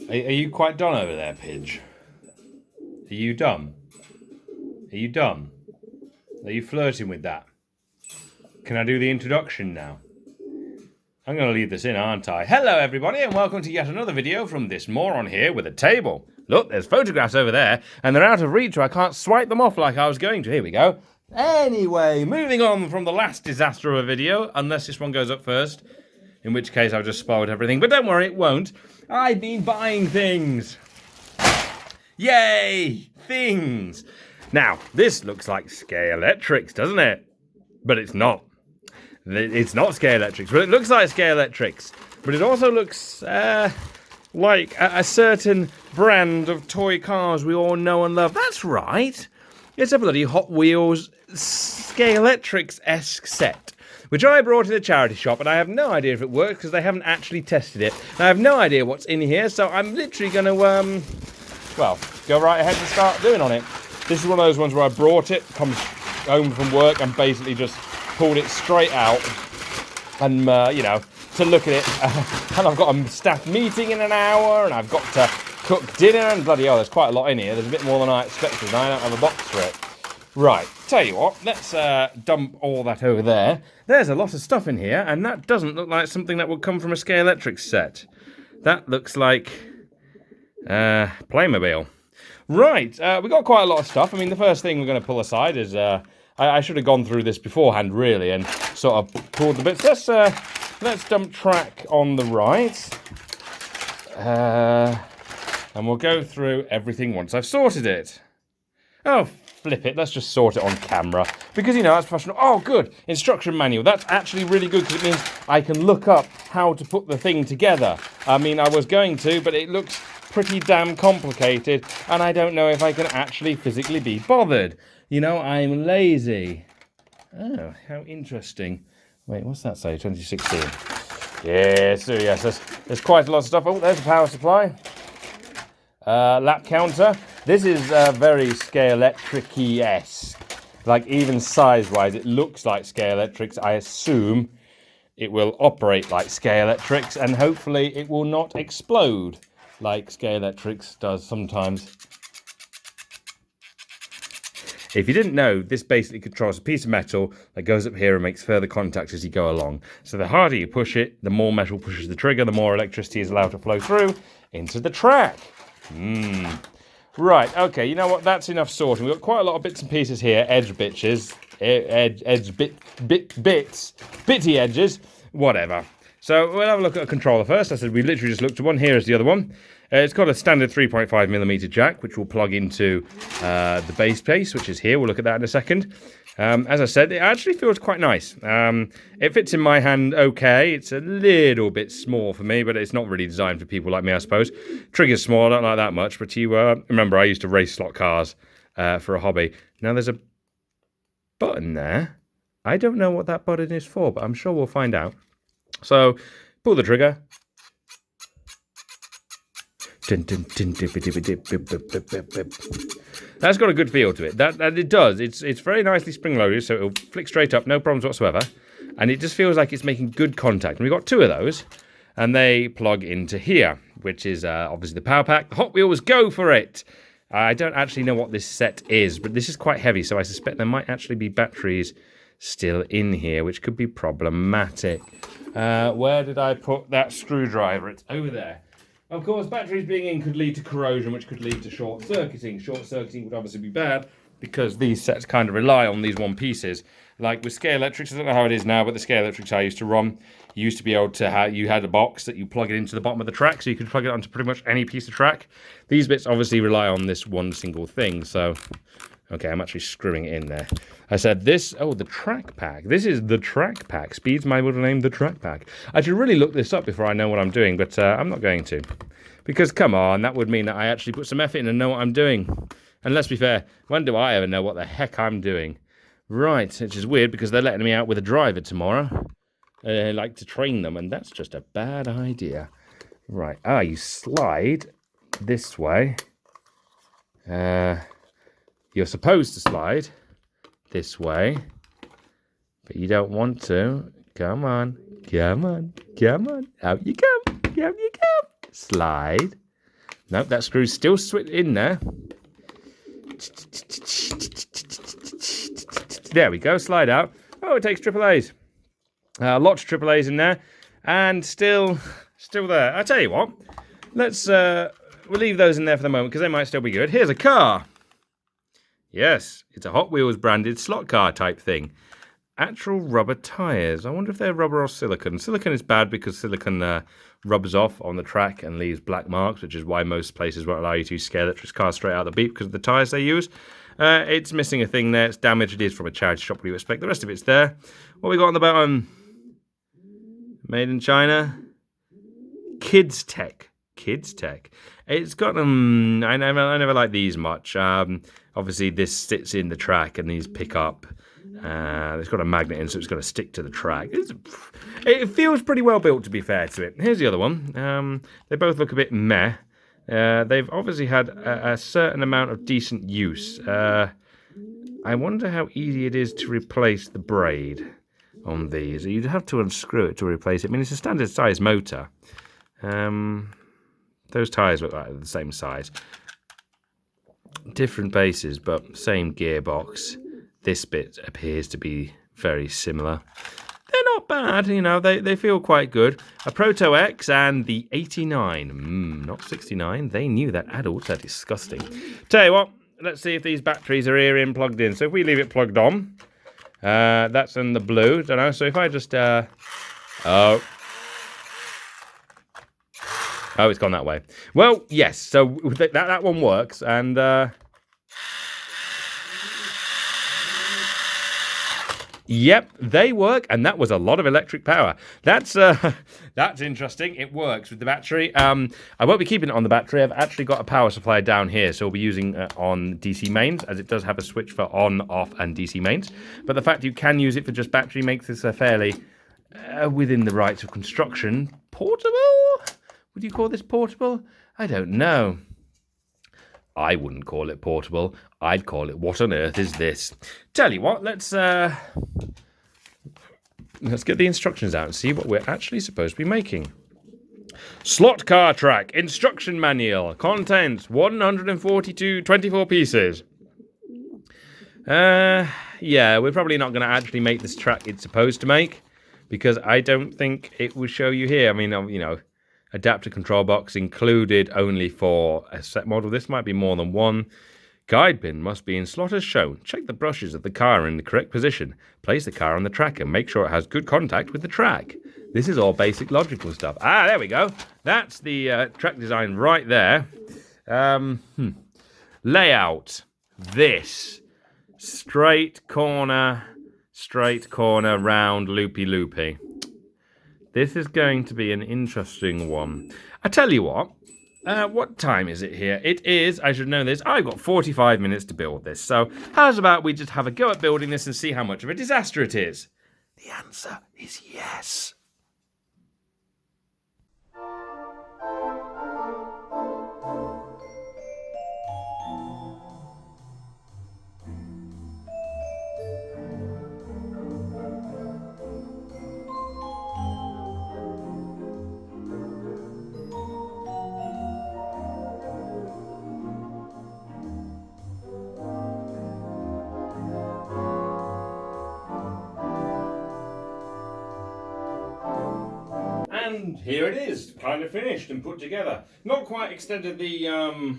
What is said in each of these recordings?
Are you quite done over there, Pidge? Are you done? Are you done? Are you flirting with that? Can I do the introduction now? I'm going to leave this in, aren't I? Hello, everybody, and welcome to yet another video from this moron here with a table. Look, there's photographs over there, and they're out of reach, so I can't swipe them off like I was going to. Here we go. Anyway, moving on from the last disaster of a video, unless this one goes up first, in which case I've just spoiled everything. But don't worry, it won't. I've been buying things. Yay! Things! Now, this looks like Scalextrics, doesn't it? But it's not. It's not Scalextrics, but it looks like Scalextrics. But it also looks like a certain brand of toy cars we all know and love. That's right. It's a bloody Hot Wheels Scalextrics-esque set, which I brought to the charity shop, and I have no idea if it works because they haven't actually tested it. I have no idea what's in here, so I'm literally going to, well, go right ahead and start doing on it. This is one of those ones where I brought it, come home from work, and basically just pulled it straight out and, you know, to look at it. And I've got a staff meeting in an hour, and I've got to cook dinner, and bloody hell, there's quite a lot in here. There's a bit more than I expected, and I don't have a box for it. Right, tell you what, let's dump all that over there. There's a lot of stuff in here, and that doesn't look like something that would come from a Scalextrics set. That looks like Playmobil. Right, we've got quite a lot of stuff. I mean, the first thing we're going to pull aside is, I should have gone through this beforehand, really, and sort of pulled the bits. Let's dump track on the right. And we'll go through everything once I've sorted it. Oh, flip it. Let's just sort it on camera. Because, you know, that's professional. Oh, good. Instruction manual. That's actually really good because it means I can look up how to put the thing together. I mean, I was going to, but it looks pretty damn complicated, and I don't know if I can actually physically be bothered. You know, I'm lazy. Oh, how interesting. Wait, what's that say? 2016. Yes, oh yes, there's quite a lot of stuff. Oh, there's a power supply. Lap counter. This is very Scalextric-esque. Like, even size-wise, it looks like Scalextrics. I assume it will operate like Scalextrics, and hopefully it will not explode like Scalextrics does sometimes. If you didn't know, this basically controls a piece of metal that goes up here and makes further contact as you go along. So the harder you push it, the more metal pushes the trigger, the more electricity is allowed to flow through into the track. Right, okay, you know what? That's enough sorting. We've got quite a lot of bits and pieces here. Bitty edges, whatever. So we'll have a look at a controller first. I said we literally just looked at one. Here is the other one. It's got a standard 3.5mm jack, which will plug into the base case, which is here. We'll look at that in a second. As I said, it actually feels quite nice. It fits in my hand okay. It's a little bit small for me, but it's not really designed for people like me, I suppose. Trigger's small, I don't like that much. But you remember, I used to race slot cars for a hobby. Now there's a button there. I don't know what that button is for, but I'm sure we'll find out. So, pull the trigger. That's got a good feel to it. That it does. It's very nicely spring-loaded, so it'll flick straight up, no problems whatsoever. And it just feels like it's making good contact. And we've got two of those, and they plug into here, which is obviously the power pack. The Hot Wheels, go for it! I don't actually know what this set is, but this is quite heavy, so I suspect there might actually be batteries still in here, which could be problematic. Where did I put that screwdriver? It's over there. Of course, batteries being in could lead to corrosion, which could lead to short-circuiting. Short-circuiting would obviously be bad because these sets kind of rely on these one pieces. Like with Scalextrics, I don't know how it is now, but the Scalextrics I used to run, you used to be able to have, you had a box that you plug it into the bottom of the track, so you could plug it onto pretty much any piece of track. These bits obviously rely on this one single thing, so... Okay, I'm actually screwing it in there. I said this... Oh, the track pack. This is the track pack. Speed's my middle name, the track pack. I should really look this up before I know what I'm doing, but I'm not going to. Because, come on, that would mean that I actually put some effort in and know what I'm doing. And let's be fair, when do I ever know what the heck I'm doing? Right, which is weird because they're letting me out with a driver tomorrow. I like to train them, and that's just a bad idea. Right, you slide this way. You're supposed to slide this way, but you don't want to. Come on, come on, come on. Out you come, out you come. Slide. Nope, that screw's still in there. There we go, slide out. Oh, it takes AAAs. Lots of AAAs in there. And still there. I tell you what, we'll leave those in there for the moment because they might still be good. Here's a car. Yes, it's a Hot Wheels branded slot car type thing. Actual rubber tyres. I wonder if they're rubber or silicone. Silicone is bad because silicone rubs off on the track and leaves black marks, which is why most places won't allow you to scale electric cars straight out of the beep because of the tyres they use. It's missing a thing there. It's damaged. It is from a charity shop. What do you expect? The rest of it's there. What we got on the bottom? Made in China. Kids Tech. Kids Tech. It's got I never like these much. Obviously, this sits in the track and these pick up. It's got a magnet in, so it's got to stick to the track. It feels pretty well built, to be fair to it. Here's the other one. They both look a bit meh. They've obviously had a certain amount of decent use. I wonder how easy it is to replace the braid on these. You'd have to unscrew it to replace it. I mean, it's a standard size motor. Those tyres look like they're the same size. Different bases, but same gearbox. This bit appears to be very similar. They're not bad, you know, they feel quite good. A Proto X and the 89. Not 69. They knew that adults are disgusting. Tell you what, let's see if these batteries are here in plugged in. So if we leave it plugged on, that's in the blue, don't know. So if I just, oh, it's gone that way. Well, yes, so that one works, and yep, they work, and that was a lot of electric power. That's interesting. It works with the battery. I won't be keeping it on the battery. I've actually got a power supply down here, so we'll be using it on DC mains, as it does have a switch for on, off, and DC mains. But the fact you can use it for just battery makes this a fairly, within the rights of construction, portable? Would you call this portable? I don't know. I wouldn't call it portable. I'd call it, what on earth is this? Tell you what, let's get the instructions out and see what we're actually supposed to be making. Slot car track, instruction manual, contents 142, 24 pieces. Yeah, we're probably not going to actually make this track it's supposed to make, because I don't think it will show you here. I mean, you know, adapter control box included only for a set model. This might be more than one. Guide pin must be in slot as shown. Check the brushes of the car in the correct position. Place the car on the track and make sure it has good contact with the track. This is all basic logical stuff. Ah, there we go. That's the track design right there. Layout. This. Straight corner, round, loopy. This is going to be an interesting one. I tell you what time is it here? It is, I should know this, I've got 45 minutes to build this. So how's about we just have a go at building this and see how much of a disaster it is? The answer is yes. And here it is, kind of finished and put together. Not quite extended the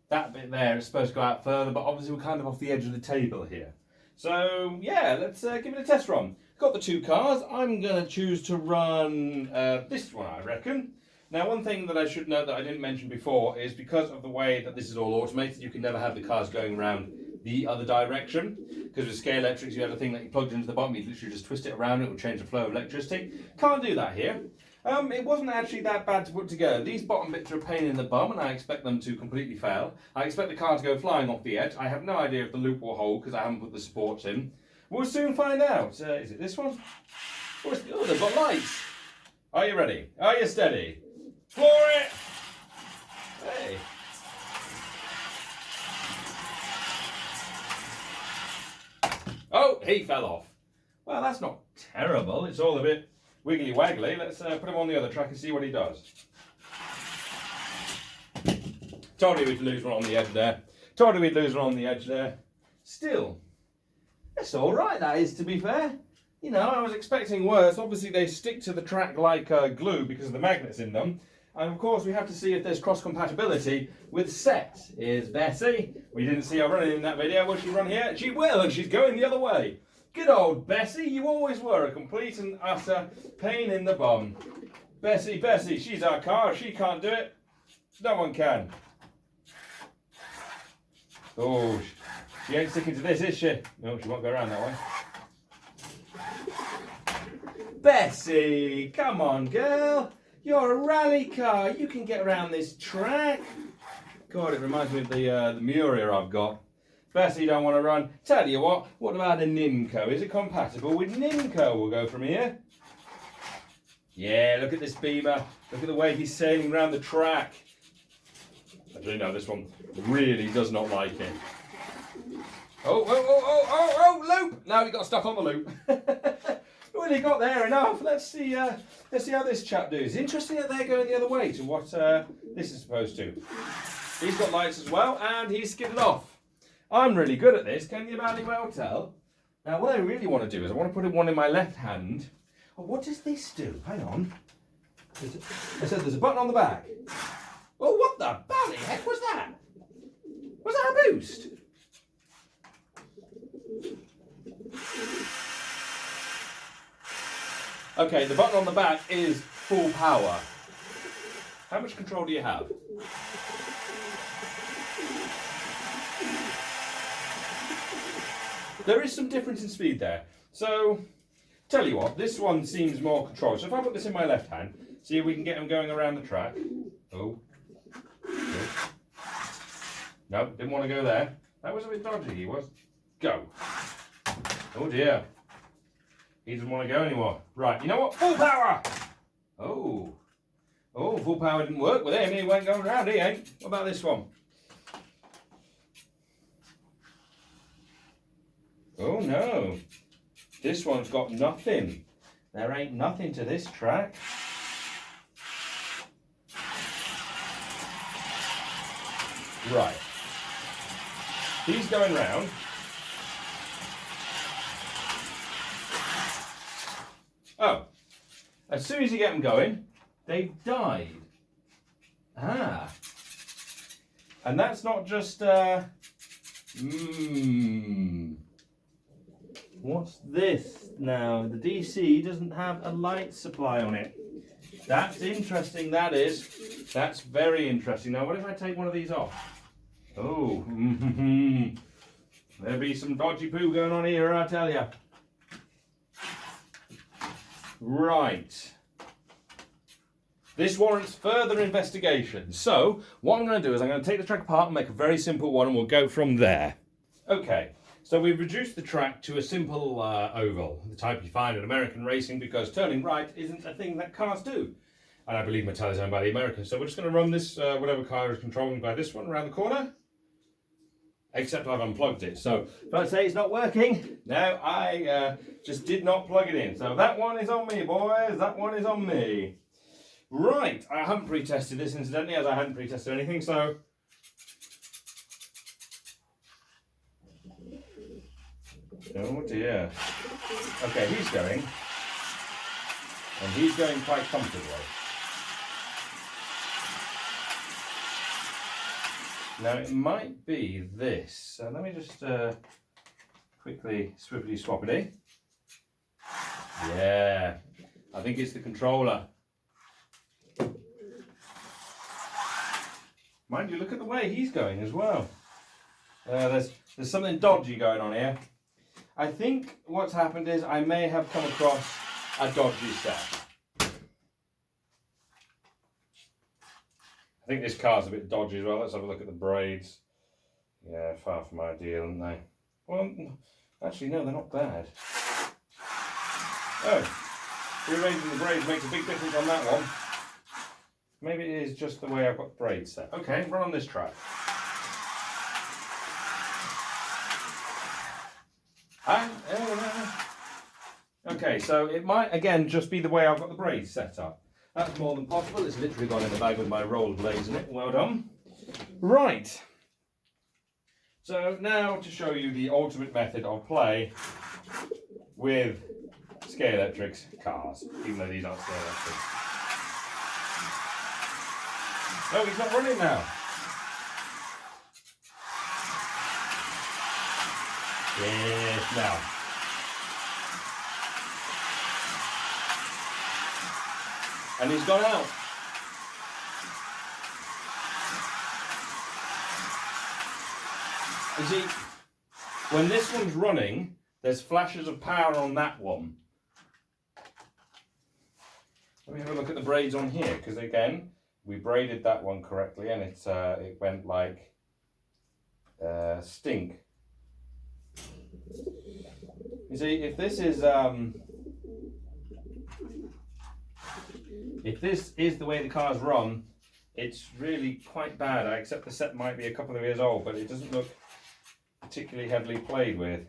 that bit there. It's supposed to go out further, but obviously we're kind of off the edge of the table here. So yeah, let's give it a test run. Got the two cars. I'm going to choose to run this one, I reckon. Now, one thing that I should note that I didn't mention before is because of the way that this is all automated, you can never have the cars going around the other direction. Because with scale electrics, you have a thing that you plugged into the bottom, you literally just twist it around, it will change the flow of electricity. Can't do that here. It wasn't actually that bad to put together. These bottom bits are a pain in the bum, and I expect them to completely fail. I expect the car to go flying off the edge. I have no idea if the loop will hold because I haven't put the supports in. We'll soon find out. Is it this one? Oh, they've got lights. Are you ready? Are you steady? Floor it! Hey. Oh, he fell off. Well, that's not terrible. It's all a bit wiggly waggly. Let's put him on the other track and see what he does. Told you we'd lose one on the edge there. Told you we'd lose one on the edge there. Still, that's all right, that is, to be fair. You know, I was expecting worse. Obviously, they stick to the track like glue because of the magnets in them. And of course, we have to see if there's cross-compatibility with sets. Here's Bessie. We didn't see her running in that video. Will she run here? She will, and she's going the other way. Good old Bessie. You always were a complete and utter pain in the bum. Bessie, she's our car. She can't do it. No one can. Oh, she ain't sticking to this, is she? No, she won't go around that way. Bessie, come on, girl. You're a rally car. You can get around this track. God, it reminds me of the Miura I've got. Bessie don't want to run. Tell you what about a Nimco? Is it compatible with Nimco? We'll go from here. Yeah, look at this Beamer. Look at the way he's sailing around the track. Actually, no, this one really does not like it. Oh, loop! Now he got stuck on the loop. Well, he got there enough. Let's see how this chap does. Interesting that they're going the other way to what this is supposed to. He's got lights as well, and he's skidded off. I'm really good at this, can you bloody well tell? Now, what I really want to do is I want to put one in my left hand. Oh, what does this do? Hang on. I said there's a button on the back. Oh, what the bloody heck was that? Was that a boost? Okay, the button on the back is full power. How much control do you have? There is some difference in speed there. So, tell you what, this one seems more controlled. So if I put this in my left hand, see if we can get him going around the track. Oh. No, didn't want to go there. That was a bit dodgy, he was. Go. Oh dear. He doesn't want to go anymore. Right, you know what? Full power! Oh. Oh, full power didn't work with him. He won't go around, he ain't. What about this one? Oh no. This one's got nothing. There ain't nothing to this track. Right. He's going round. Oh. As soon as you get them going, they've died. Ah. And that's not just What's this now? The DC doesn't have a light supply on it. That's interesting, that is. That's very interesting. Now, what if I take one of these off? Oh, there'll be some dodgy poo going on here, I tell you. Right. This warrants further investigation. So, what I'm going to do is I'm going to take the track apart and make a very simple one, and we'll go from there. Okay. So we've reduced the track to a simple oval, the type you find in American racing, because turning right isn't a thing that cars do. And I believe Mattel is owned by the Americans. So we're just going to run this, whatever car is controlling by this one, around the corner. Except I've unplugged it. So if I say it's not working, no, I just did not plug it in. So that one is on me, boys. That one is on me. Right, I haven't pre-tested this, incidentally, as I hadn't pre-tested anything, so... Oh dear. Okay, he's going. And he's going quite comfortably. Now it might be this. So let me just quickly swiftly swap it in. Yeah. I think it's the controller. Mind you, look at the way he's going as well. There's something dodgy going on here. I think what's happened is I may have come across a dodgy set. I think this car's a bit dodgy as well. Let's have a look at the braids. Yeah, far from ideal, aren't they? Well, actually, no, they're not bad. Oh, rearranging the braids makes a big difference on that one. Maybe it is just the way I've got the braids set. Okay, run on this track. Okay, so it might again just be the way I've got the braids set up. That's more than possible. It's literally gone in the bag with my roller blades in it. Well done. Right. So now to show you the ultimate method of play with Scalextric's cars, even though these aren't Scalextric. Oh, he's not running now. Yes, now. And he's gone out. You see, when this one's running, there's flashes of power on that one. Let me have a look at the braids on here, because again, we braided that one correctly, and it went like stink. You see, if this is the way the cars run, it's really quite bad. I accept the set might be a couple of years old, but it doesn't look particularly heavily played with.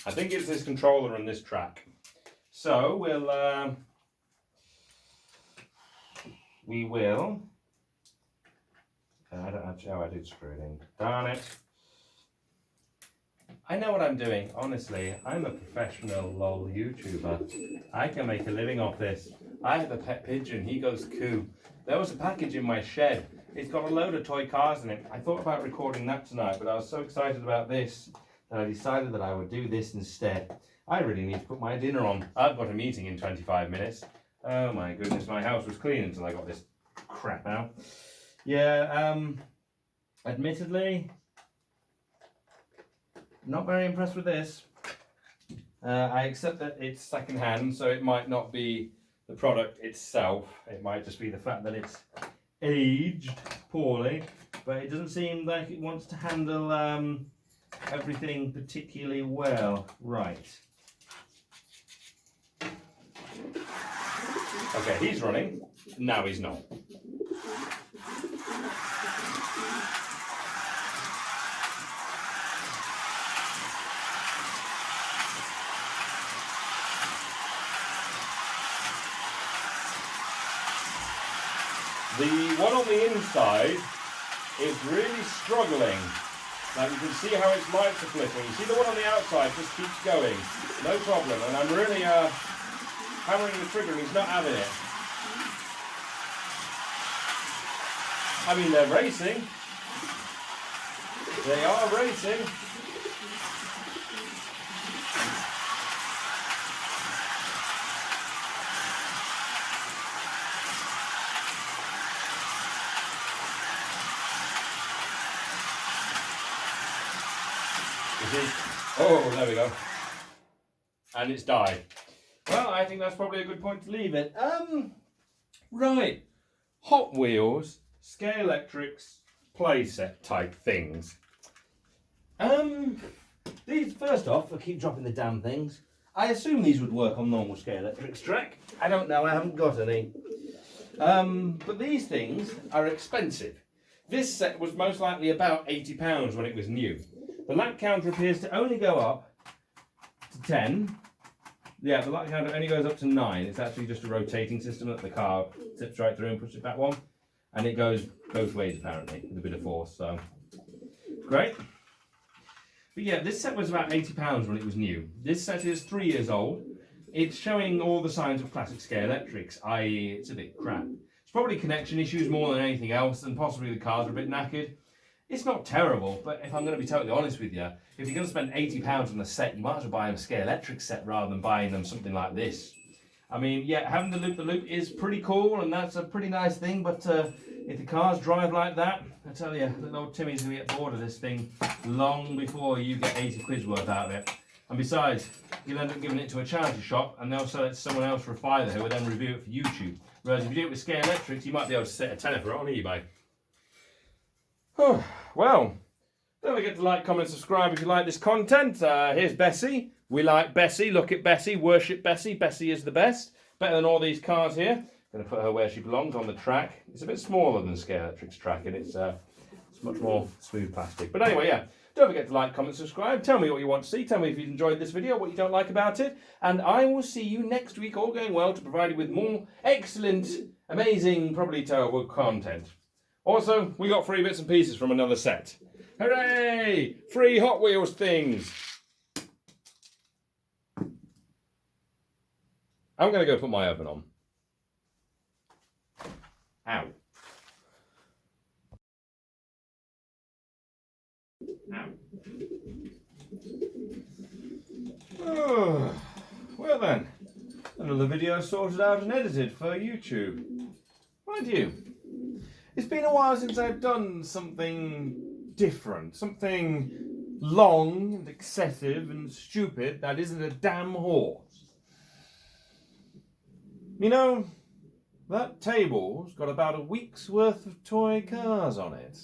I think it's this controller and this track. So we will. I don't actually. Oh, I did screw it in. Darn it! I know what I'm doing. Honestly, I'm a professional lol YouTuber. I can make a living off this. I have a pet pigeon. He goes coo. There was a package in my shed. It's got a load of toy cars in it. I thought about recording that tonight, but I was so excited about this that I decided that I would do this instead. I really need to put my dinner on. I've got a meeting in 25 minutes. Oh my goodness, my house was clean until I got this crap out. Yeah, admittedly, not very impressed with this. I accept that it's second-hand, so it might not be the product itself. It might just be the fact that it's aged poorly, but it doesn't seem like it wants to handle everything particularly well. Right. Okay, he's running. Now he's not. The one on the inside is really struggling. Like you can see how its lights are flickering. You see the one on the outside just keeps going. No problem. And I'm really hammering the trigger and he's not having it. I mean, they're racing. They are racing. Oh, there we go. And it's died. Well, I think that's probably a good point to leave it. Right. Hot Wheels, Scalextric's playset type things. These, first off, I keep dropping the damn things. I assume these would work on normal Scalextric's track. I don't know, I haven't got any. But these things are expensive. This set was most likely about £80 when it was new. The lap counter appears to only go up to 10. Yeah, the lap counter only goes up to 9. It's actually just a rotating system that the car zips right through and pushes it back one. And it goes both ways apparently, with a bit of force, so great. But yeah, this set was about £80 when it was new. This set is 3 years old. It's showing all the signs of classic Scalextrics, i.e. it's a bit crap. It's probably connection issues more than anything else, and possibly the cars are a bit knackered. It's not terrible, but if I'm going to be totally honest with you, if you're going to spend £80 on a set, you might as well buy them a Scalextric set rather than buying them something like this. I mean, yeah, having the loop is pretty cool, and that's a pretty nice thing, but if the cars drive like that, I tell you, little old Timmy's going to get bored of this thing long before you get 80 quid's worth out of it. And besides, you'll end up giving it to a charity shop, and they'll sell it to someone else for a fiver who will then review it for YouTube. Whereas if you do it with Scalextrics, you might be able to set a tenner for it on eBay. Oh, well, don't forget to like, comment, subscribe if you like this content. Here's Bessie. We like Bessie. Look at Bessie. Worship Bessie. Bessie is the best. Better than all these cars here. Going to put her where she belongs on the track. It's a bit smaller than Scalextric's track, and it's much more smooth plastic. But anyway, yeah. Don't forget to like, comment, subscribe. Tell me what you want to see. Tell me if you enjoyed this video, what you don't like about it. And I will see you next week, all going well, to provide you with more excellent, amazing, probably terrible content. Also, we got free bits and pieces from another set. Hooray! Free Hot Wheels things! I'm going to go put my oven on. Ow. Ow. Oh, well then, another video sorted out and edited for YouTube. Mind you, it's been a while since I've done something different, something long and excessive and stupid that isn't a damn horse. You know, that table's got about a week's worth of toy cars on it.